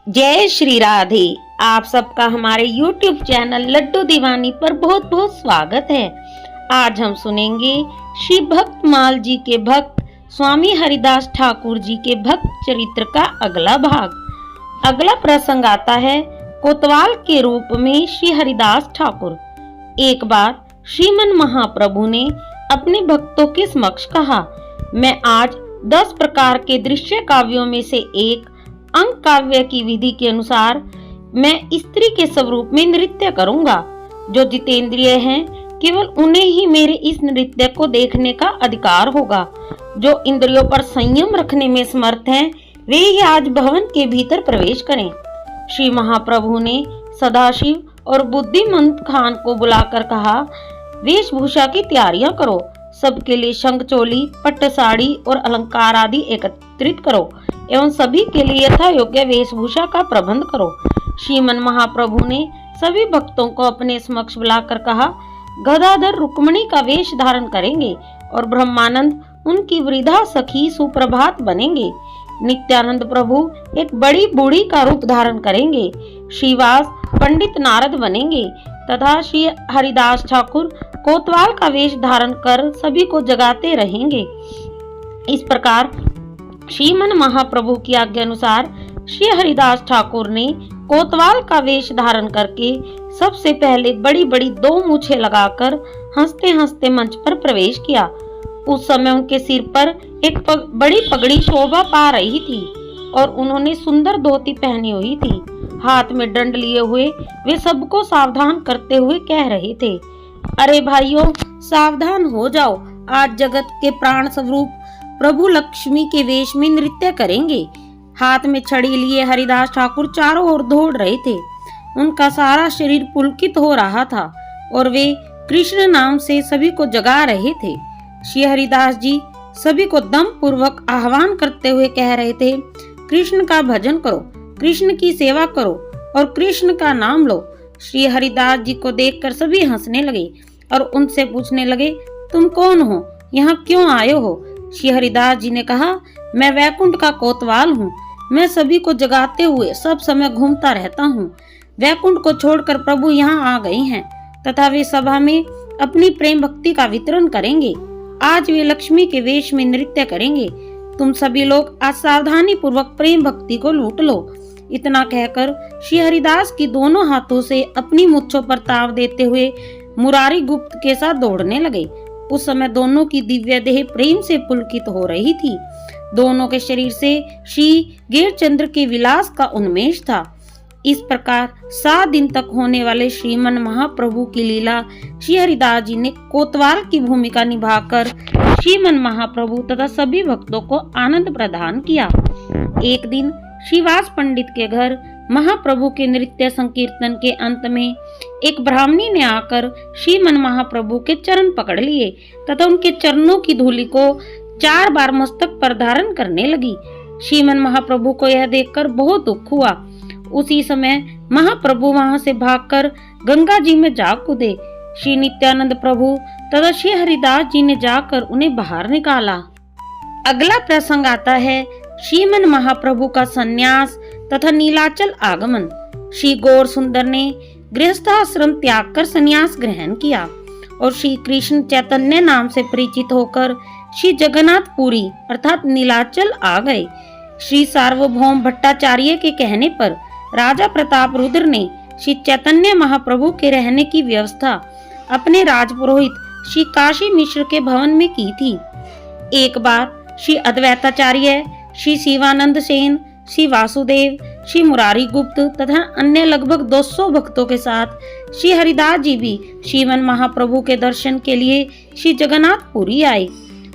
जय श्री राधे। आप सबका हमारे YouTube चैनल लड्डू दीवानी पर बहुत बहुत स्वागत है। आज हम सुनेंगे श्री भक्तमाल जी के भक्त स्वामी हरिदास ठाकुर जी के भक्त चरित्र का अगला भाग। अगला प्रसंग आता है कोतवाल के रूप में श्री हरिदास ठाकुर। एक बार श्रीमन महाप्रभु ने अपने भक्तों के समक्ष कहा, मैं आज 10 प्रकार के दृश्य काव्यों में से एक अंक काव्य की विधि के अनुसार मैं स्त्री के स्वरूप में नृत्य करूंगा। जो जितेंद्रिय हैं केवल उन्हें ही मेरे इस नृत्य को देखने का अधिकार होगा। जो इंद्रियों पर संयम रखने में समर्थ हैं वे ही आज भवन के भीतर प्रवेश करें। श्री महाप्रभु ने सदाशिव और बुद्धिमंत खान को बुलाकर कहा, वेशभूषा की तैयारियां करो। सबके लिए शंख चोली, पट्ट साड़ी और अलंकार आदि एकत्रित करो एवं सभी के लिए यथा योग्य वेशभूषा का प्रबंध करो। श्रीमन महाप्रभु ने सभी भक्तों को अपने समक्ष बुलाकर कहा, गदाधर रुक्मणी का वेश धारण करेंगे और ब्रह्मानंद उनकी वृद्धा सखी सुप्रभात बनेंगे। नित्यानंद प्रभु एक बड़ी बूढ़ी का रूप धारण करेंगे। श्रीवास पंडित नारद बनेंगे तथा श्री हरिदास ठाकुर कोतवाल का वेश धारण कर सभी को जगाते रहेंगे। इस प्रकार श्रीमन महाप्रभु की आज्ञा अनुसार श्री हरिदास ठाकुर ने कोतवाल का वेश धारण करके सबसे पहले बड़ी बड़ी 2 मूछें लगाकर हंसते हंसते मंच पर प्रवेश किया। उस समय उनके सिर पर एक बड़ी पगड़ी शोभा पा रही थी और उन्होंने सुंदर धोती पहनी हुई थी। हाथ में दंड लिए हुए वे सबको सावधान करते हुए कह रहे थे, अरे भाइयों, सावधान हो जाओ, आज जगत के प्राण स्वरूप प्रभु लक्ष्मी के वेश में नृत्य करेंगे। हाथ में छड़ी लिए हरिदास ठाकुर चारों ओर दौड़ रहे थे। उनका सारा शरीर पुलकित हो रहा था और वे कृष्ण नाम से सभी को जगा रहे थे। श्री हरिदास जी सभी को दम पूर्वक आह्वान करते हुए कह रहे थे, कृष्ण का भजन करो, कृष्ण की सेवा करो और कृष्ण का नाम लो। श्री हरिदास जी को देखकर सभी हंसने लगे और उनसे पूछने लगे, तुम कौन हो, यहाँ क्यों आए हो? श्री हरिदास जी ने कहा, मैं वैकुंठ का कोतवाल हूँ। मैं सभी को जगाते हुए सब समय घूमता रहता हूँ। वैकुंठ को छोड़कर प्रभु यहाँ आ गए हैं तथा वे सभा में अपनी प्रेम भक्ति का वितरण करेंगे। आज वे लक्ष्मी के वेश में नृत्य करेंगे। तुम सभी लोग आज सावधानी पूर्वक प्रेम भक्ति को लूट लो। इतना कहकर श्री हरिदास की दोनों हाथों से अपनी मुच्छों पर ताव देते हुए मुरारी गुप्त के साथ दौड़ने लगे। उस समय दोनों की दिव्य देह प्रेम से पुलकित हो रही थी। दोनों के शरीर से श्री गैरचंद्र के विलास का उन्मेष था। इस प्रकार 7 दिन तक होने वाले श्रीमन महाप्रभु की लीला श्री हरिदास जी ने कोतवाल की भूमिका निभाकर श्रीमन महाप्रभु तथा सभी भक्तों को आनंद प्रदान किया। एक दिन श्रीवास पंडित के घर महाप्रभु के नृत्य संकीर्तन के अंत में एक ब्राह्मणी ने आकर श्रीमन महाप्रभु के चरण पकड़ लिए तथा उनके चरणों की धूलि को 4 बार मस्तक पर धारण करने लगी। श्रीमन महाप्रभु को यह देखकर बहुत दुख हुआ। उसी समय महाप्रभु वहां से भागकर गंगा जी में जा कूदे। श्री नित्यानंद प्रभु तथा श्री हरिदास जी ने जाकर उन्हें बाहर निकाला। अगला प्रसंग आता है श्रीमन महाप्रभु का संन्यास तथा नीलाचल आगमन। श्री गौर सुंदर ने गृहस्थाश्रम त्याग कर संन्यास ग्रहण किया और श्री कृष्ण चैतन्य नाम से परिचित होकर श्री जगन्नाथपुरी अर्थात नीलाचल आ गए। श्री सार्वभौम भट्टाचार्य के कहने पर राजा प्रताप रुद्र ने श्री चैतन्य महाप्रभु के रहने की व्यवस्था अपने राजपुरोहित श्री काशी मिश्र के भवन में की थी। एक बार श्री अद्वैताचार्य, श्री शिवानंद सेन, श्री वासुदेव, श्री मुरारी गुप्त तथा अन्य लगभग 200 भक्तों के साथ श्री हरिदास जी भी श्रीमन महाप्रभु के दर्शन के लिए श्री जगन्नाथपुरी आए।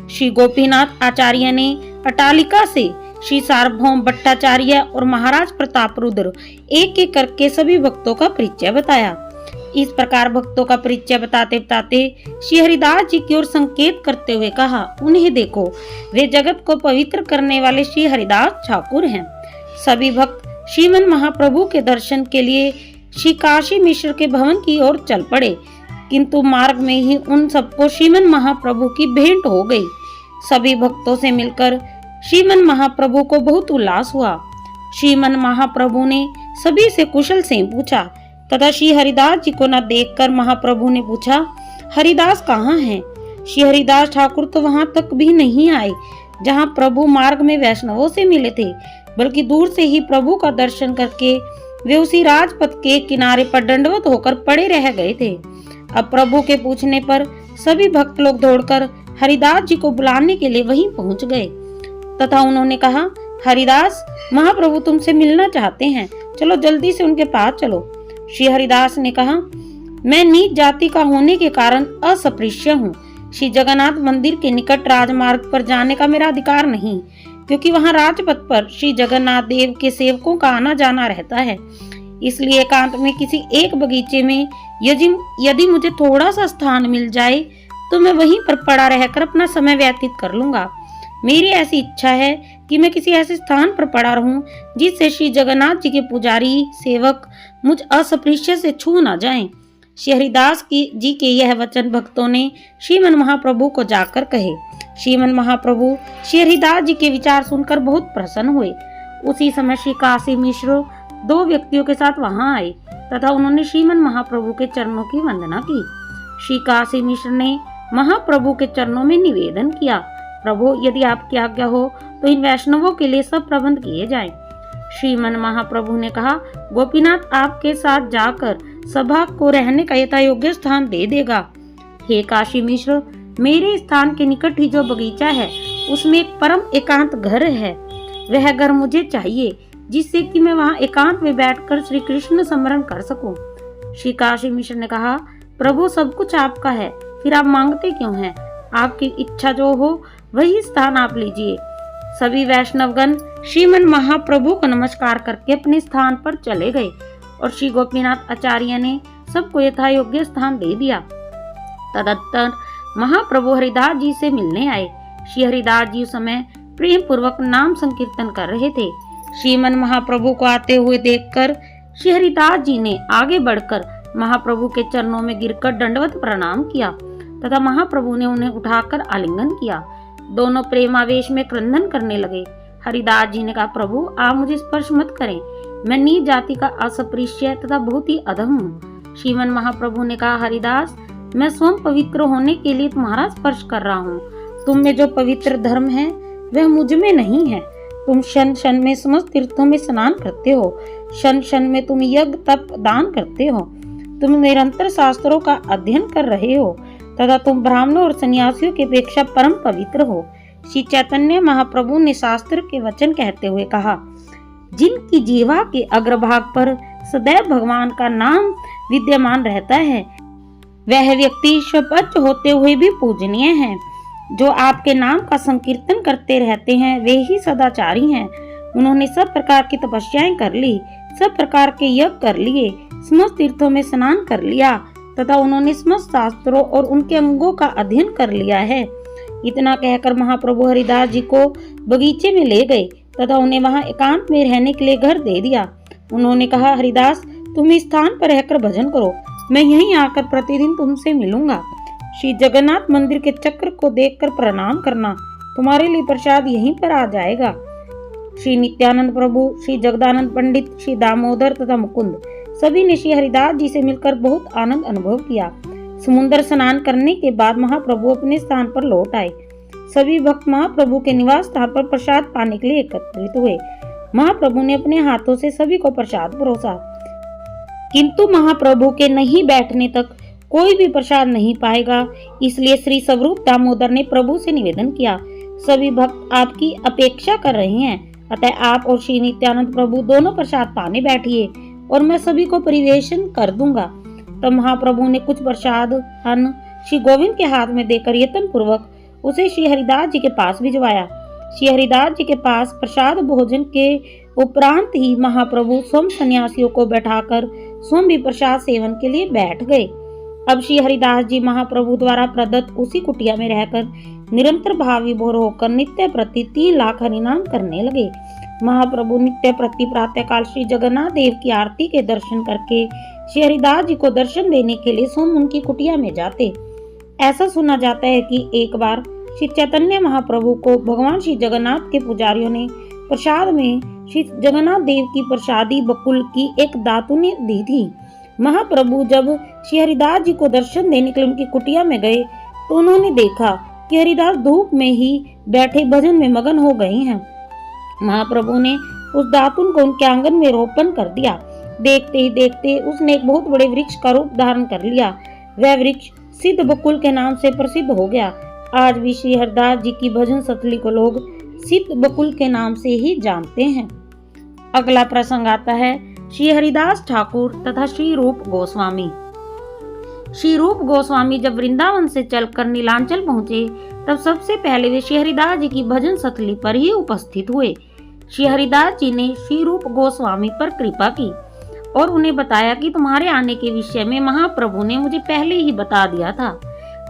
श्री गोपीनाथ आचार्य ने अटालिका से श्री सार्वभौम भट्टाचार्य और महाराज प्रताप रुद्र एक एक करके सभी भक्तों का परिचय बताया। इस प्रकार भक्तों का परिचय बताते बताते श्री हरिदास जी की ओर संकेत करते हुए कहा, उन्हें देखो, वे जगत को पवित्र करने वाले श्री हरिदास ठाकुर हैं। सभी भक्त श्रीमन महाप्रभु के दर्शन के लिए श्री काशी मिश्र के भवन की ओर चल पड़े, किंतु मार्ग में ही उन सबको श्रीमन महाप्रभु की भेंट हो गई। सभी भक्तों से मिलकर श्रीमन महाप्रभु को बहुत उल्लास हुआ। श्रीमन महाप्रभु ने सभी से कुशल से पूछा तथा श्री हरिदास जी को न देखकर महाप्रभु ने पूछा, हरिदास कहाँ हैं? श्री हरिदास ठाकुर तो वहां तक भी नहीं आए जहां प्रभु मार्ग में वैष्णवों से मिले थे, बल्कि दूर से ही प्रभु का दर्शन करके वे उसी राजपथ के किनारे पर दंडवत होकर पड़े रह गए थे। अब प्रभु के पूछने पर सभी भक्त लोग दौड़कर हरिदास जी को बुलाने के लिए वहीं पहुंच गए तथा उन्होंने कहा, हरिदास, महाप्रभु तुमसे मिलना चाहते हैं, चलो जल्दी से उनके पास चलो। श्री हरिदास ने कहा, मैं नीच जाति का होने के कारण अस्पृश्य हूँ। श्री जगन्नाथ मंदिर के निकट राजमार्ग पर जाने का मेरा अधिकार नहीं, क्योंकि वहाँ राजपथ पर श्री जगन्नाथ देव के सेवकों का आना जाना रहता है। इसलिए एकांत में किसी एक बगीचे में यदि मुझे थोड़ा सा स्थान मिल जाए तो मैं वहीं पर पड़ा रहकर अपना समय व्यतीत कर लूंगा। मेरी ऐसी इच्छा है कि मैं किसी ऐसे स्थान पर पड़ा रहूं जिससे श्री जगन्नाथ जी के पुजारी सेवक मुझ अस्पृश्य से छू न जाएं। श्री हरिदास जी के यह वचन भक्तों ने श्रीमन महाप्रभु को जाकर कहे। श्रीमन महाप्रभु श्री हरिदास जी के विचार सुनकर बहुत प्रसन्न हुए। उसी समय श्री काशी मिश्र 2 व्यक्तियों के साथ वहां आए तथा उन्होंने श्रीमन महाप्रभु के चरणों की वंदना की। श्री काशी मिश्र ने महाप्रभु के चरणों में निवेदन किया, प्रभु यदि आपकी आज्ञा हो तो इन वैष्णवों के लिए सब प्रबंध किए जाएं। श्रीमन महाप्रभु ने कहा, गोपीनाथ आपके साथ जाकर सभा को रहने का यथा योग्य स्थान दे देगा। हे काशी मिश्र, मेरे स्थान के निकट ही जो बगीचा है उसमें एक परम एकांत घर है। वह घर मुझे चाहिए जिससे कि मैं वहां एकांत में बैठकर श्री कृष्ण स्मरण कर सकूं। श्री काशी मिश्र ने कहा, प्रभु सब कुछ आपका है, फिर आप मांगते क्यों हैं? आपकी इच्छा जो हो वही स्थान आप लीजिए। सभी वैष्णवगण श्रीमन महाप्रभु को नमस्कार करके अपने स्थान पर चले गए और श्री गोपीनाथ आचार्य ने सबको यथा योग्य स्थान दे दिया। तदंतर महाप्रभु हरिदास जी से मिलने आए। श्री हरिदास जी उस समय प्रेम पूर्वक नाम संकीर्तन कर रहे थे। श्रीमन महाप्रभु को आते हुए देखकर श्री हरिदास जी ने आगे बढ़कर महाप्रभु के चरणों में गिरकर दंडवत प्रणाम किया तथा महाप्रभु ने उन्हें उठाकर आलिंगन किया। दोनों प्रेमावेश में क्रंदन करने लगे। हरिदास जी ने कहा, प्रभु आप मुझे स्पर्श मत करें, मैं नीच जाति का अस्पृश्य तथा बहुत ही अधम हूँ। श्रीमन महाप्रभु ने कहा, हरिदास, मैं स्वयं पवित्र होने के लिए तुम्हारा स्पर्श कर रहा हूँ। तुम में जो पवित्र धर्म है वह मुझ में नहीं है। तुम क्षण क्षण में समस्त तीर्थों में स्नान करते हो, क्षण क्षण में तुम यज्ञ तप दान करते हो, तुम निरंतर शास्त्रों का अध्ययन कर रहे हो तथा तुम ब्राह्मणों और सन्यासियों की अपेक्षा परम पवित्र हो। श्री चैतन्य महाप्रभु ने शास्त्र के वचन कहते हुए कहा, जिनकी जीवा के अग्रभाग पर सदैव भगवान का नाम विद्यमान रहता है वह व्यक्ति स्वपच होते हुए भी पूजनीय है। जो आपके नाम का संकीर्तन करते रहते हैं वे ही सदाचारी हैं। उन्होंने सब प्रकार की तपस्याएं कर ली, सब प्रकार के यज्ञ कर लिए, समस्त तीर्थों में स्नान कर लिया तथा उन्होंने समस्त शास्त्रों और उनके अंगों का अध्ययन कर लिया है। इतना कहकर महाप्रभु हरिदास जी को बगीचे में ले गए तथा उन्हें वहां एकांत में रहने के लिए घर दे दिया। उन्होंने कहा, हरिदास, तुम इस स्थान पर रहकर भजन करो, मैं यहीं आकर प्रतिदिन तुमसे मिलूंगा। श्री जगन्नाथ मंदिर के चक्र को देखकर प्रणाम करना, तुम्हारे लिए प्रसाद यहीं पर आ जाएगा। श्री नित्यानंद प्रभु, श्री जगदानंद पंडित, श्री दामोदर तथा मुकुंद सभी ने श्री हरिदास जी से मिलकर बहुत आनंद अनुभव किया। समुद्र स्नान करने के बाद महाप्रभु अपने स्थान पर लौट आए। सभी भक्त महाप्रभु के निवास स्थान पर प्रसाद पाने के लिए एकत्रित हुए। महाप्रभु ने अपने हाथों से सभी को प्रसाद परोसा, किंतु महाप्रभु के नहीं बैठने तक कोई भी प्रसाद नहीं पाएगा। इसलिए श्री स्वरूप दामोदर ने प्रभु से निवेदन किया, सभी भक्त आपकी अपेक्षा कर रहे हैं, अतः आप और श्री नित्यानंद प्रभु दोनों प्रसाद पाने बैठिए और मैं सभी को परिवेशन कर दूंगा। तब महाप्रभु ने कुछ प्रसाद अन्न श्री गोविंद के हाथ में देकर यत्न पूर्वक उसे श्री हरिदास जी के पास भिजवाया। श्री हरिदास जी के पास प्रसाद भोजन के उपरांत ही महाप्रभु स्वयं सन्यासियों को बैठाकर स्वयं भी प्रसाद सेवन के लिए बैठ गए। अब श्री हरिदास जी महाप्रभु द्वारा प्रदत्त उसी कुटिया में रहकर निरंतर भाव विभोर होकर नित्य प्रति 3 लाख हरिनाम करने लगे। महाप्रभु नित्य प्रति प्रातः काल श्री जगन्नाथ देव की आरती के दर्शन करके श्री हरिदास जी को दर्शन देने के लिए स्वयं उनकी कुटिया में जाते। ऐसा सुना जाता है कि एक बार श्री चैतन्य महाप्रभु को भगवान श्री जगन्नाथ के पुजारियों ने प्रसाद में श्री जगन्नाथ देव की प्रसादी बकुल की एक दातू ने दी थी। महाप्रभु जब श्री हरिदास जी को दर्शन देने के लिए उनकी कुटिया में गए तो उन्होंने देखा कि हरिदास धूप में ही बैठे भजन में मगन हो गए हैं। महाप्रभु ने उस दातुन को उनके आंगन में रोपण कर दिया। देखते ही देखते उसने एक बहुत बड़े वृक्ष का रूप धारण कर लिया। वह वृक्ष सिद्ध बकुल के नाम से प्रसिद्ध हो गया। आज भी श्री हरिदास जी की भजन सतली को लोग सिद्ध बकुल के नाम से ही जानते हैं। अगला प्रसंग आता है श्री हरिदास ठाकुर तथा श्री रूप गोस्वामी। श्री रूप गोस्वामी जब वृंदावन से चलकर नीलांचल पहुंचे तब सबसे पहले वे श्री हरिदास जी की भजन सतली पर ही उपस्थित हुए। श्री हरिदास जी ने श्री रूप गोस्वामी पर कृपा की और उन्हें बताया कि तुम्हारे आने के विषय में महाप्रभु ने मुझे पहले ही बता दिया था।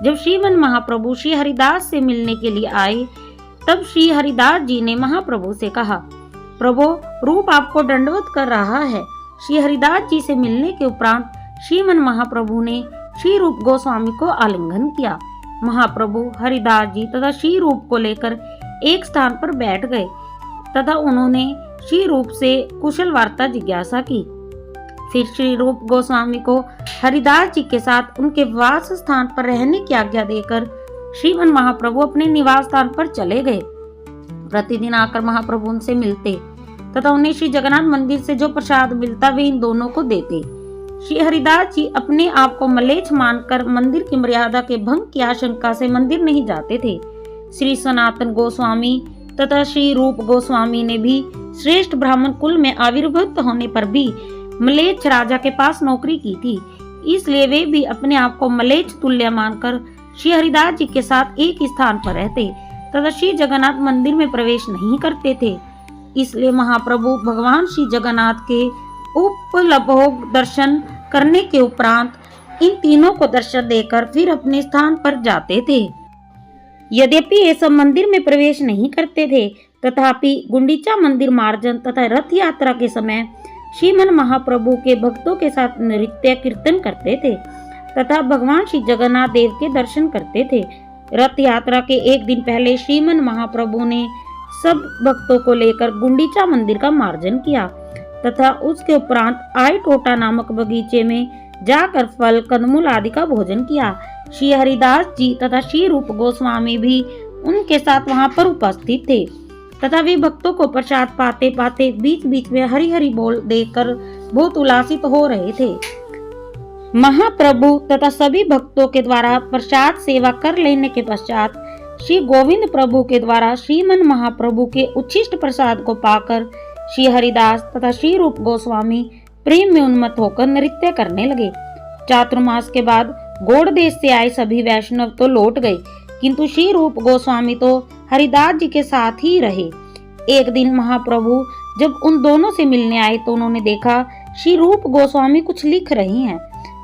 जब श्रीमन महाप्रभु श्री हरिदास से मिलने के लिए आए तब श्री हरिदास जी ने महाप्रभु से कहा, प्रभु रूप आपको दंडवत कर रहा है। श्री हरिदास जी से मिलने के उपरांत श्रीमन महाप्रभु ने श्री रूप गोस्वामी को आलिंगन किया। महाप्रभु हरिदास जी तथा श्री रूप को लेकर एक स्थान पर बैठ गए तथा उन्होंने श्री रूप से कुशल वार्ता जिज्ञासा की। फिर श्री रूप गोस्वामी को हरिदास जी के साथ उनके वास स्थान पर रहने की आज्ञा देकर श्रीमन महाप्रभु अपने निवास स्थान पर चले गए। प्रतिदिन आकर महाप्रभु उनसे मिलते तथा उन्हें श्री जगन्नाथ मंदिर से जो प्रसाद मिलता वे इन दोनों को देते। श्री हरिदास जी अपने आप को मलेच्छ मानकर मंदिर की मर्यादा के भंग की आशंका से मंदिर नहीं जाते थे। श्री सनातन गोस्वामी तथा श्री रूप गोस्वामी ने भी श्रेष्ठ ब्राह्मण कुल में आविर्भूत होने पर भी मलेच्छ राजा के पास नौकरी की थी, इसलिए वे भी अपने आप को मलेच्छ तुल्य मानकर श्री हरिदास जी के साथ एक स्थान पर रहते तथा श्री जगन्नाथ मंदिर में प्रवेश नहीं करते थे। इसलिए महाप्रभु भगवान श्री जगन्नाथ के उपलभोग दर्शन करने के उपरांत इन तीनों को दर्शन देकर फिर अपने स्थान पर जाते थे। यद्यपि ये सब मंदिर में प्रवेश नहीं करते थे, तथापि गुंडीचा मंदिर मार्जन तथा रथ यात्रा के समय श्रीमन महाप्रभु के भक्तों के साथ नृत्य कीर्तन करते थे तथा भगवान श्री जगन्नाथ देव के दर्शन करते थे। रथ यात्रा के एक दिन पहले श्रीमन महाप्रभु ने सब भक्तों को लेकर गुंडीचा मंदिर का मार्जन किया तथा उसके उपरांत आई टोटा नामक बगीचे में जाकर फल कंदमूल आदि का भोजन किया। श्री हरिदास जी तथा श्री रूप गोस्वामी भी उनके साथ वहां पर उपस्थित थे तथा वे भक्तों को प्रसाद पाते पाते बीच बीच में हरि हरि बोल देकर बहुत उल्लासित हो रहे थे। महाप्रभु तथा सभी भक्तों के द्वारा प्रसाद सेवा कर लेने के पश्चात श्री गोविंद प्रभु के द्वारा श्रीमन महाप्रभु के उच्छिष्ट प्रसाद को पाकर श्री हरिदास तथा श्री रूप गोस्वामी प्रेम में उन्मत्त होकर नृत्य करने लगे। चातुर्मास के बाद गौड़ देश से आए सभी वैष्णव तो लौट गए, किंतु श्री रूप गोस्वामी तो हरिदास जी के साथ ही रहे। एक दिन महाप्रभु जब उन दोनों से मिलने आए तो उन्होंने देखा श्री रूप गोस्वामी कुछ लिख रही हैं।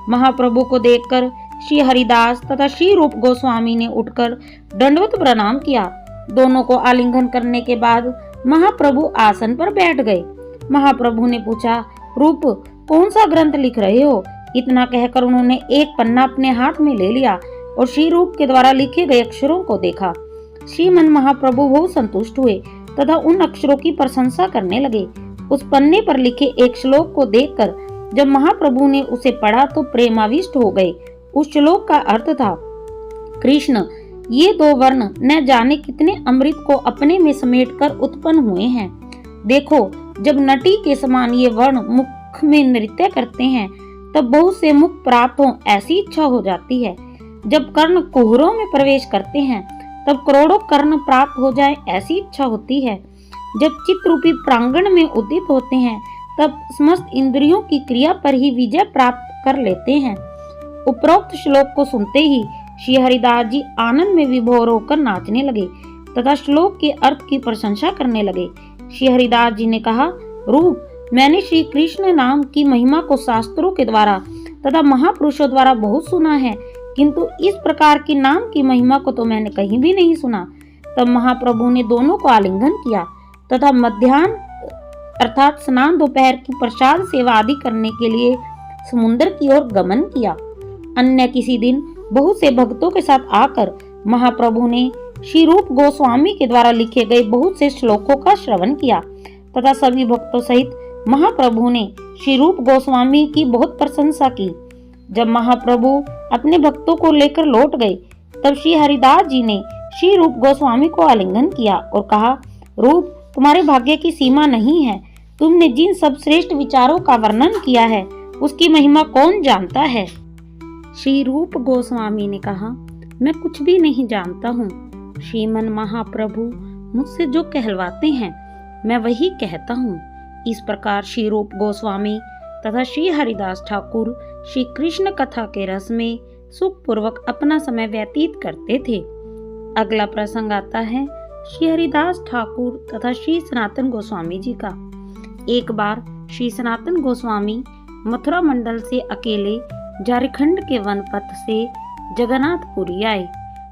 महाप्रभु को देखकर श्री हरिदास तथा श्री रूप गोस्वामी ने उठकर दंडवत प्रणाम किया। दोनों को आलिंगन करने के बाद महाप्रभु आसन पर बैठ गए। महाप्रभु ने पूछा, रूप कौन सा ग्रंथ लिख रहे हो? इतना कहकर उन्होंने एक पन्ना अपने हाथ में ले लिया और श्री रूप के द्वारा लिखे गए अक्षरों को देखा। श्रीमन महाप्रभु बहुत संतुष्ट हुए तथा उन अक्षरों की प्रशंसा करने लगे। उस पन्ने पर लिखे एक श्लोक को देखकर जब महाप्रभु ने उसे पढ़ा तो प्रेमाविष्ट हो गए। उस श्लोक का अर्थ था, कृष्ण ये दो वर्ण न जाने कितने अमृत को अपने में समेटकर उत्पन्न हुए हैं। देखो, जब नटी के समान ये वर्ण मुख में नृत्य करते हैं तब बहुत से मुख प्राप्त हो ऐसी इच्छा हो जाती है। जब कर्ण कुहरों में प्रवेश करते हैं तब करोड़ों कर्ण प्राप्त हो जाए ऐसी इच्छा होती है। जब चित्रूपी प्रांगण में उदित होते हैं तब समस्त इंद्रियों की क्रिया पर ही विजय प्राप्त कर लेते हैं। उपरोक्त श्लोक को सुनते ही श्री हरिदास जी आनंद में विभोर होकर नाचने लगे तथा श्लोक के अर्थ की प्रशंसा करने लगे। श्री हरिदास जी ने कहा, रूप मैंने श्री कृष्ण नाम की महिमा को शास्त्रों के द्वारा तथा महापुरुषों द्वारा बहुत सुना है, किंतु इस प्रकार की नाम की महिमा को तो मैंने कहीं भी नहीं सुना। तब महाप्रभु ने दोनों को आलिंगन किया तथा मध्याह्न अर्थात स्नान दोपहर की प्रसाद सेवा आदि करने के लिए समुद्र की ओर गमन किया। अन्य किसी दिन बहुत से भक्तों के साथ आकर महाप्रभु ने श्री रूप गोस्वामी के द्वारा लिखे गए बहुत से श्लोकों का श्रवण किया तथा सभी भक्तों सहित महाप्रभु ने श्री रूप गोस्वामी की बहुत प्रशंसा की। जब महाप्रभु अपने भक्तों को लेकर लौट गए तब श्री हरिदास जी ने श्री रूप गोस्वामी को आलिंगन किया और कहा, रूप, तुम्हारे भाग्य की सीमा नहीं है। तुमने जिन सब श्रेष्ठ विचारों का वर्णन किया है उसकी महिमा कौन जानता है। श्री रूप गोस्वामी ने कहा, मैं कुछ भी नहीं जानता हूँ। श्रीमन महाप्रभु मुझसे जो कहलवाते हैं मैं वही कहता हूँ। इस प्रकार श्री रूप गोस्वामी तथा श्री हरिदास ठाकुर श्री कृष्ण कथा के रस में सुखपूर्वक अपना समय व्यतीत करते थे। अगला प्रसंग आता है श्री हरिदास ठाकुर तथा श्री सनातन गोस्वामी जी का। एक बार श्री सनातन गोस्वामी मथुरा मंडल से अकेले झारखंड के वनपथ से जगन्नाथपुरी आए।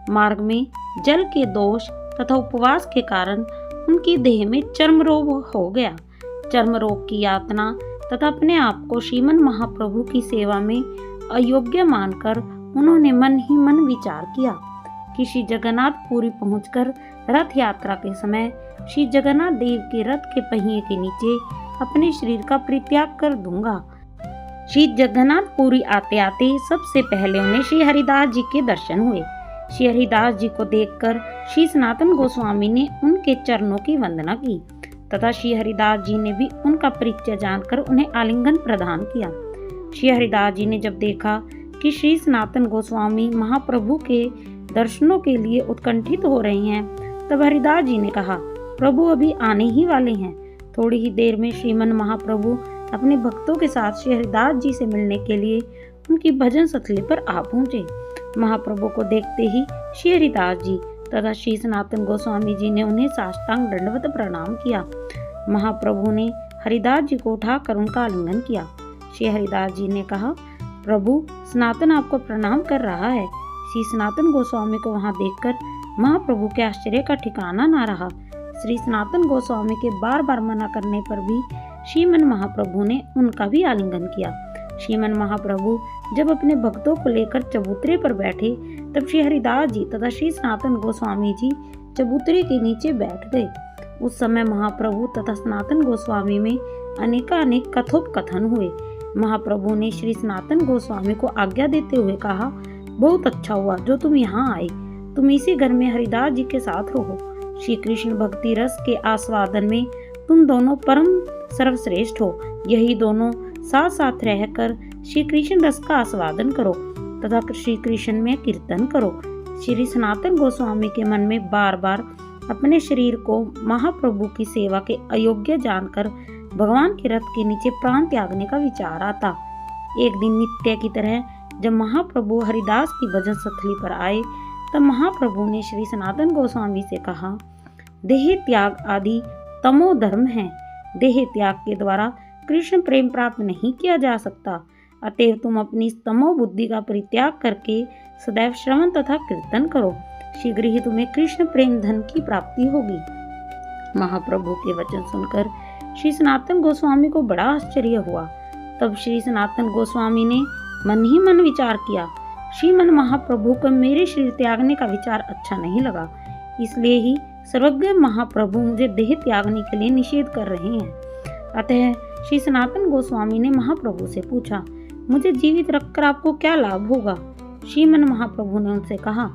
मार्ग में जल के दोष तथा उपवास के कारण उनकी देह में चर्म रोग हो गया। चर्म रोग की यातना तथा अपने आप को श्रीमन महाप्रभु की सेवा में अयोग्य मानकर उन्होंने मन ही मन विचार किया कि श्री जगन्नाथपुरी पहुंचकर रथ यात्रा के समय श्री जगन्नाथ देव के रथ के पहिए के नीचे अपने शरीर का परित्याग कर दूंगा। श्री जगन्नाथपुरी आते आते सबसे पहले उन्हें श्री हरिदास जी के दर्शन हुए। श्री हरिदास जी को देखकर श्री सनातन गोस्वामी ने उनके चरणों की वंदना की तथा श्री हरिदास जी ने भी उनका परिचय जानकर उन्हें आलिंगन प्रदान किया। श्री हरिदास जी ने जब देखा कि श्री सनातन गोस्वामी महाप्रभु के दर्शनों के लिए उत्कंठित हो रहे हैं तब हरिदास जी ने कहा, प्रभु अभी आने ही वाले हैं। थोड़ी ही देर में श्रीमन महाप्रभु अपने भक्तों के साथ श्री हरिदास जी से मिलने के लिए उनकी भजन स्थली पर आ पहुंचे। महाप्रभु को देखते ही श्री हरिदास जी तथा श्री सनातन गोस्वामी जी ने उन्हें साष्टांग दंडवत प्रणाम किया। महाप्रभु ने हरिदास जी को उठाकर उनका आलिंगन किया। श्री हरिदास जी ने कहा, प्रभु, सनातन आपको प्रणाम कर रहा है। श्री सनातन गोस्वामी को वहां देखकर महाप्रभु के आश्चर्य का ठिकाना न रहा। श्री सनातन गोस्वामी के बार बार मना करने पर भी श्रीमन महाप्रभु ने उनका भी आलिंगन किया। श्रीमन महाप्रभु जब अपने भक्तों को लेकर चबूतरे पर बैठे तब श्री हरिदास जी तथा श्री सनातन गोस्वामी जी चबूतरे के नीचे बैठ गए। उस समय महाप्रभु तथा सनातन गोस्वामी में अनेकानेक कथोपकथन हुए। महाप्रभु ने श्री सनातन गोस्वामी को आज्ञा देते हुए कहा, बहुत अच्छा हुआ जो तुम यहाँ आए। तुम इसी घर में हरिदास जी के साथ रहो। श्री कृष्ण भक्ति रस के आस्वादन में तुम दोनों परम सर्वश्रेष्ठ हो। यही दोनों साथ साथ रहकर श्री कृष्ण रस का आस्वादन करो तथा श्री कृष्ण में कीर्तन करो। श्री सनातन गोस्वामी के मन में बार बार अपने शरीर को महाप्रभु की सेवा के अयोग्य जानकर भगवान के रथ के नीचे प्राण त्यागने का विचार आता। एक दिन नित्य की तरह जब महाप्रभु हरिदास की भजन स्थली पर आए तब महाप्रभु ने श्री सनातन गोस्वामी से कहा, देह त्याग आदि तमो धर्म है। देह त्याग के द्वारा कृष्ण प्रेम प्राप्त नहीं किया जा सकता। अतएव तुम अपनी तमो बुद्धि का परित्याग करके सदैव श्रवण तथा कीर्तन करो। शीघ्र ही तुम्हें कृष्ण प्रेम धन की प्राप्ति होगी। महाप्रभु के वचन सुनकर श्री सनातन गोस्वामी को बड़ा आश्चर्य हुआ। तब श्री सनातन गोस्वामी ने मन ही मन विचार किया, श्रीमन महाप्रभु को मेरे शरीर त्यागने का विचार अच्छा नहीं लगा, इसलिए ही सर्वज्ञ महाप्रभु मुझे देह त्यागने के लिए निषेध कर रहे हैं। अतः श्री सनातन गोस्वामी ने महाप्रभु से पूछा, मुझे जीवित रखकर आपको क्या लाभ होगा। श्रीमन महाप्रभु ने उनसे कहा,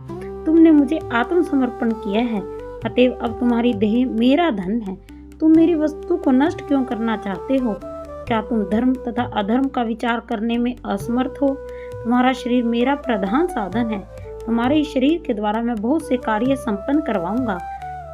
तुमने मुझे आत्मसमर्पण किया है, अतएव अब तुम्हारी देह मेरा धन है। तुम मेरी वस्तु को नष्ट क्यों करना चाहते हो? क्या तुम धर्म तथा अधर्म का विचार करने में असमर्थ हो? तुम्हारा शरीर मेरा प्रधान साधन है। तुम्हारे इस शरीर के द्वारा मैं बहुत से कार्य संपन्न करवाऊंगा।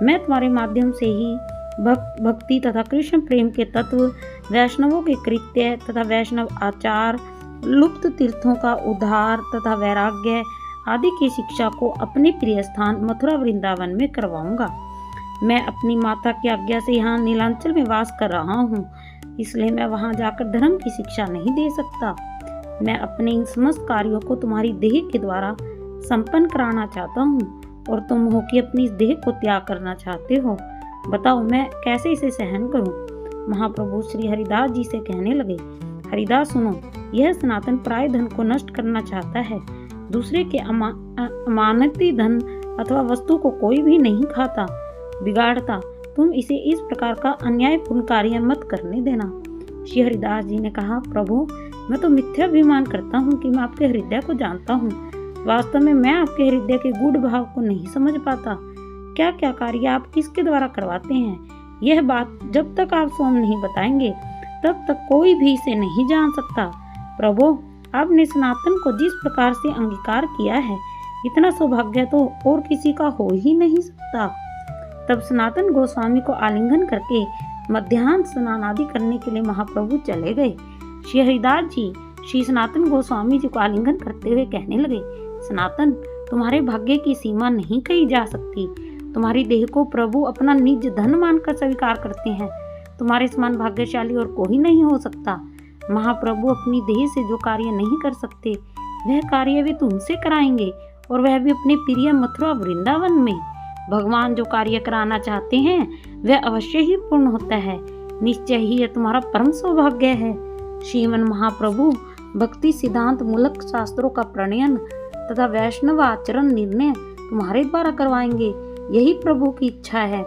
मैं तुम्हारे माध्यम से ही भक्ति तथा कृष्ण प्रेम के तत्व, वैष्णवों के कृत्य तथा वैष्णव आचार, लुप्त तीर्थों का उद्धार तथा वैराग्य आदि की शिक्षा को अपने प्रिय स्थान मथुरा वृंदावन में करवाऊंगा। मैं अपनी माता की आज्ञा से यहाँ नीलांचल में वास कर रहा हूँ, इसलिए मैं वहाँ जाकर धर्म की शिक्षा नहीं दे सकता। मैं अपने इन समस्त कार्यों को तुम्हारी देह के द्वारा संपन्न कराना चाहता हूँ और तुम हो कि अपनी इस देह को त्याग करना चाहते हो। बताओ मैं कैसे इसे सहन करूँ। महाप्रभु श्री हरिदास जी से कहने लगे, हरिदास सुनो, यह सनातन प्राय धन को नष्ट करना चाहता है। दूसरे के अमानती धन अथवा वस्तु को कोई भी नहीं खाता, बिगाड़ता। तुम इसे इस प्रकार का अन्यायपूर्ण कार्य मत करने देना। श्री हरिदास जी ने कहा, प्रभु मैं तो मिथ्याभिमान करता हूँ कि मैं आपके हृदय को जानता हूँ। वास्तव में मैं आपके हृदय के गूढ़ भाव को नहीं समझ पाता। क्या क्या कार्य आप किसके द्वारा करवाते हैं, यह बात जब तक आप स्वयं नहीं बताएंगे तब तक कोई भी इसे नहीं जान सकता। प्रभु आपने सनातन को जिस प्रकार से अंगीकार किया है, इतना सौभाग्य तो और किसी का हो ही नहीं सकता। तब सनातन गोस्वामी को आलिंगन करके मध्याह्न स्नान आदि करने के लिए महाप्रभु चले गए। श्री हरिदास जी श्री सनातन गोस्वामी जी को आलिंगन करते हुए कहने लगे, सनातन तुम्हारे भाग्य की सीमा नहीं कही जा सकती। तुम्हारी देह को प्रभु अपना निज धन मानकर स्वीकार करते हैं। तुम्हारे समान भाग्यशाली और कोई नहीं हो सकता। महाप्रभु अपनी देह से जो कार्य नहीं कर सकते, वह कार्य वे तुमसे कराएंगे, और वह भी अपने प्रिय मथुरा वृंदावन में। भगवान जो कार्य कराना चाहते हैं वह अवश्य ही पूर्ण होता है। निश्चय ही यह तुम्हारा परम सौभाग्य है। श्रीमन महाप्रभु भक्ति सिद्धांत मूलक शास्त्रों का प्रणयन तथा वैष्णव आचरण निर्णय तुम्हारे द्वारा करवाएंगे, यही प्रभु की इच्छा है।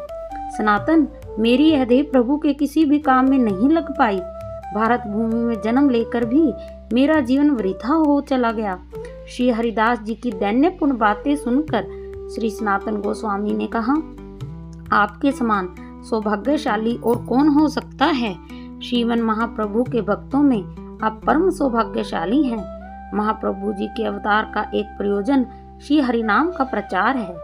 सनातन मेरी यह देह प्रभु के किसी भी काम में नहीं लग पाई। भारत भूमि में जन्म लेकर भी मेरा जीवन वृथा हो चला गया। श्री हरिदास जी की दैन्यपूर्ण बातें सुनकर श्री सनातन गोस्वामी ने कहा, आपके समान सौभाग्यशाली और कौन हो सकता है। श्रीमन महाप्रभु के भक्तों में आप परम सौभाग्यशाली हैं। महाप्रभु जी के अवतार का एक प्रयोजन श्री हरिनाम का प्रचार है।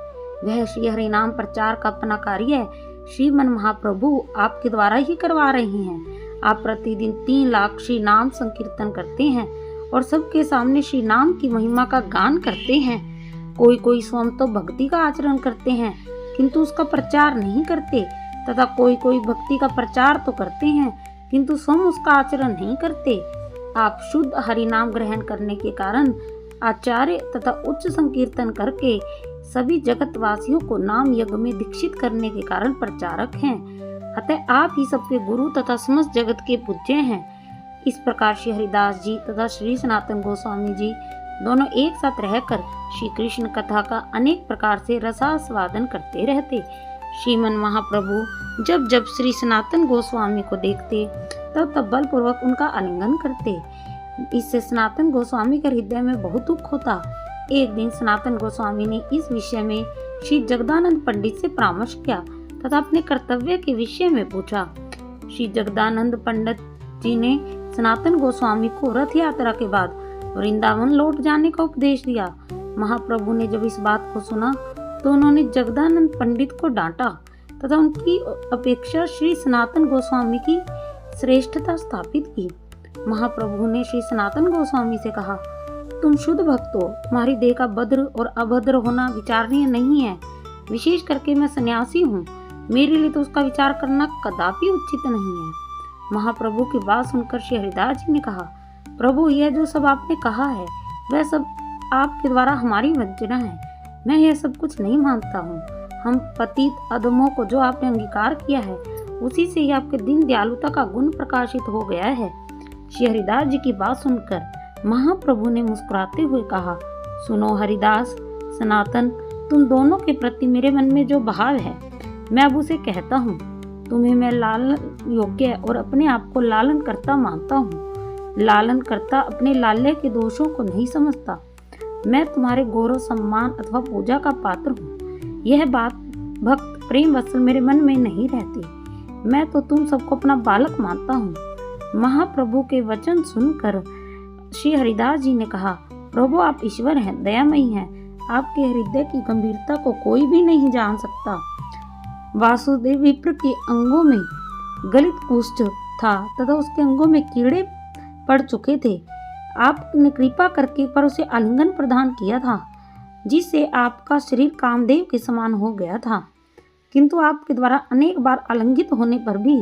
वह श्री हरिनाम प्रचार का अपना कार्य श्रीमन महाप्रभु आपके द्वारा ही करवा रहे हैं। आप प्रतिदिन 3 लाख श्री नाम संकीर्तन करते हैं और सबके सामने श्री नाम की महिमा का गान करते हैं। कोई स्वयं तो भक्ति का आचरण करते हैं किंतु उसका प्रचार नहीं करते, तथा कोई भक्ति का प्रचार तो करते हैं किंतु स्वयं उसका आचरण नहीं करते। आप शुद्ध हरिनाम ग्रहण करने के कारण आचार्य तथा उच्च संकीर्तन करके सभी जगतवासियों को नाम यज्ञ में दीक्षित करने के कारण प्रचारक हैं। अतः आप ही सबके गुरु तथा समस्त जगत के पूज्य हैं। इस प्रकार श्री हरिदास जी तथा श्री सनातन गोस्वामी जी दोनों एक साथ रहकर श्री कृष्ण कथा का अनेक प्रकार से रसास्वादन करते रहते। श्रीमन महाप्रभु जब जब श्री सनातन गोस्वामी को देखते तब तब बलपूर्वक उनका आलिंगन करते। इससे सनातन गोस्वामी के हृदय में बहुत दुख होता। एक दिन सनातन गोस्वामी ने इस विषय में श्री जगदानंद पंडित से परामर्श किया तथा अपने कर्तव्य के विषय में पूछा। श्री जगदानंद पंडित जी ने सनातन गोस्वामी को रथ यात्रा के बाद वृंदावन लौट जाने का उपदेश दिया। महाप्रभु ने जब इस बात को सुना तो उन्होंने जगदानंद पंडित को डांटा तथा उनकी अपेक्षा श्री सनातन गोस्वामी की श्रेष्ठता स्थापित की। महाप्रभु ने श्री सनातन गोस्वामी से कहा, तुम शुद्ध भक्त हो, तुम्हारी देह का भद्र और अभद्र होना विचारणीय नहीं है। विशेष करके मैं सन्यासी हूँ, मेरे लिए तो उसका विचार करना कदापि उचित नहीं है। महाप्रभु की बात सुनकर श्री हरिदास जी ने कहा, प्रभु यह जो सब आपने कहा है वह सब आपके द्वारा हमारी वंचना है। मैं यह सब कुछ नहीं मानता हूँ। हम पतित अधमों को जो आपने अंगीकार किया है उसी से ही आपके दीन दयालुता का गुण प्रकाशित हो गया है। श्री हरिदास जी की बात सुनकर महाप्रभु ने मुस्कुराते हुए कहा, सुनो हरिदास, सनातन, तुम दोनों के प्रति मेरे मन में जो भाव है मैं अब उसे कहता हूँ। तुम्हें मैं लालन योग्य और अपने आप को लालन करता मानता हूँ। लालन करता अपने लाल्य के दोषों को नहीं समझता। मैं तुम्हारे गौरव सम्मान अथवा पूजा का पात्र हूँ। यह बात भक्त प्रेम वत्सल मेरे मन में नहीं रहती। मैं तो तुम सबको अपना बालक मानता हूँ। महाप्रभु के वचन सुनकर श्री हरिदास जी ने कहा, प्रभु आप ईश्वर हैं, दयामयी हैं। आपके हृदय की गंभीरता को कोई भी नहीं जान सकता। वासुदेव विप्र के अंगों में गलित कुष्ठ था तथा उसके अंगों में कीड़े पड़ चुके थे। आपने कृपा करके पर उसे आलिंगन प्रदान किया था, जिससे आपका शरीर कामदेव के समान हो गया था। किंतु आपके द्वारा अनेक बार आलिंगित होने पर भी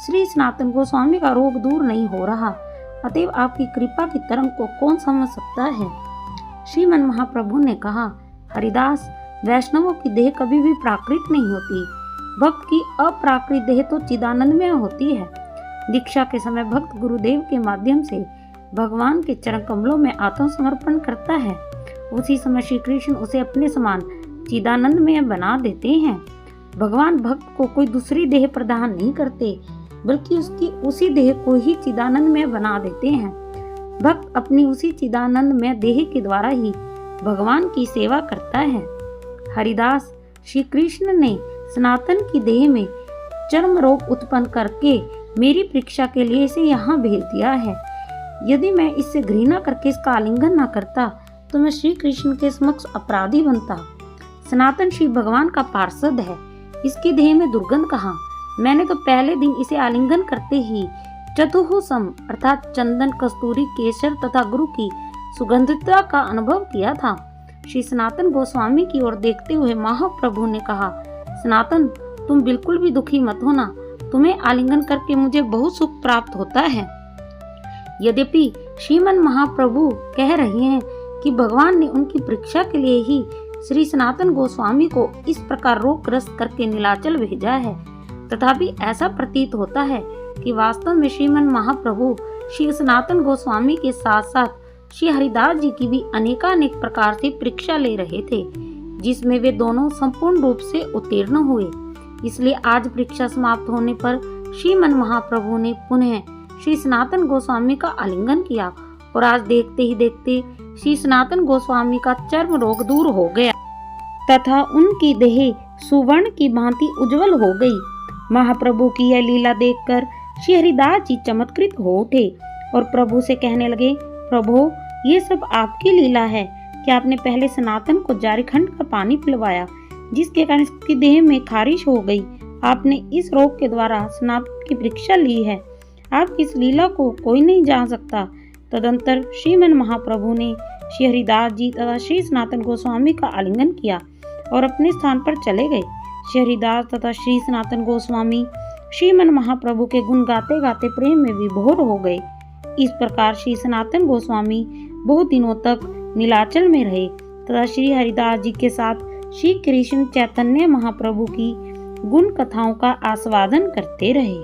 श्री सनातन गोस्वामी का रोग दूर नहीं हो रहा। अतएव आपकी कृपा की तरंग को कौन समझ सकता है। श्रीमन महाप्रभु ने कहा, हरिदास, वैष्णवों की देह कभी भी प्राकृत नहीं होती। भक्त की अप्राकृत देह तो चिदानंद में होती है। दीक्षा के समय भक्त गुरुदेव के माध्यम से भगवान के चरण कमलों में आत्मसमर्पण करता है। उसी समय श्री कृष्ण उसे अपने समान चिदानंदमय बना देते हैं। भगवान भक्त को कोई दूसरी देह प्रदान नहीं करते, बल्कि उसकी उसी देह को ही चिदानंदमय बना देते हैं। भक्त अपनी उसी चिदानंदमय देह के द्वारा ही भगवान की सेवा करता है। हरिदास, श्री कृष्ण ने सनातन की देह में चर्म रोग उत्पन्न करके मेरी परीक्षा के लिए इसे यहाँ भेज दिया है। यदि मैं इससे घृणा करके इसका आलिंगन न करता तो मैं श्री कृष्ण के समक्ष अपराधी बनता। सनातन श्री भगवान का पार्षद है, इसकी देह में दुर्गंध कहाँ। मैंने तो पहले दिन इसे आलिंगन करते ही चतुःसम अर्थात चंदन, कस्तूरी, केसर तथा गुरु की सुगंधितता का अनुभव किया था। श्री सनातन गोस्वामी की ओर देखते हुए महाप्रभु ने कहा, सनातन, तुम बिल्कुल भी दुखी मत होना, तुम्हें आलिंगन करके मुझे बहुत सुख प्राप्त होता है। यद्यपि श्रीमन महाप्रभु कह रहे हैं कि भगवान ने उनकी परीक्षा के लिए ही श्री सनातन गोस्वामी को इस प्रकार रोगग्रस्त करके नीलाचल भेजा है, तथापि ऐसा प्रतीत होता है कि वास्तव में श्रीमन महाप्रभु श्री सनातन गोस्वामी के साथ साथ श्री हरिदास जी की भी अनेकानेक प्रकार से परीक्षा ले रहे थे, जिसमें वे दोनों संपूर्ण रूप से उत्तीर्ण हुए। इसलिए आज परीक्षा समाप्त होने पर श्रीमन महाप्रभु ने पुनः श्री सनातन गोस्वामी का आलिंगन किया और आज देखते ही देखते श्री सनातन गोस्वामी का चर्म रोग दूर हो गया तथा उनकी देह सुवर्ण की भांति उज्जवल हो गई। महाप्रभु की यह लीला देखकर श्री हरिदास जी चमत्कृत हो उठे और प्रभु से कहने लगे, प्रभु, ये सब आपकी लीला है कि आपने पहले सनातन को जारीखंड का पानी पिलवाया, जिसके कारण इसकी देह में खारिश हो गई। आपने इस रोग के द्वारा सनातन की परीक्षा ली है। आपकी इस लीला को कोई नहीं जान सकता। तदंतर श्रीमन महाप्रभु ने श्री हरिदास जी तथा श्री सनातन गोस्वामी का आलिंगन किया और अपने स्थान पर चले गए। श्री हरिदास तथा श्री सनातन गोस्वामी श्रीमन महाप्रभु के गुण गाते गाते प्रेम में विभोर हो गए। इस प्रकार श्री सनातन गोस्वामी बहुत दिनों तक नीलाचल में रहे तथा श्री हरिदास जी के साथ श्री कृष्ण चैतन्य महाप्रभु की गुण कथाओं का आस्वादन करते रहे।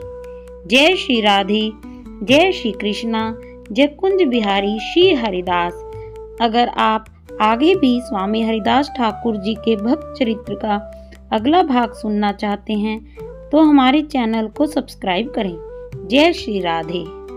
जय श्री राधे, जय श्री कृष्णा, जय कुंज बिहारी श्री हरिदास। अगर आप आगे भी स्वामी हरिदास ठाकुर जी के भक्त चरित्र का अगला भाग सुनना चाहते हैं तो हमारे चैनल को सब्सक्राइब करें। जय श्री राधे।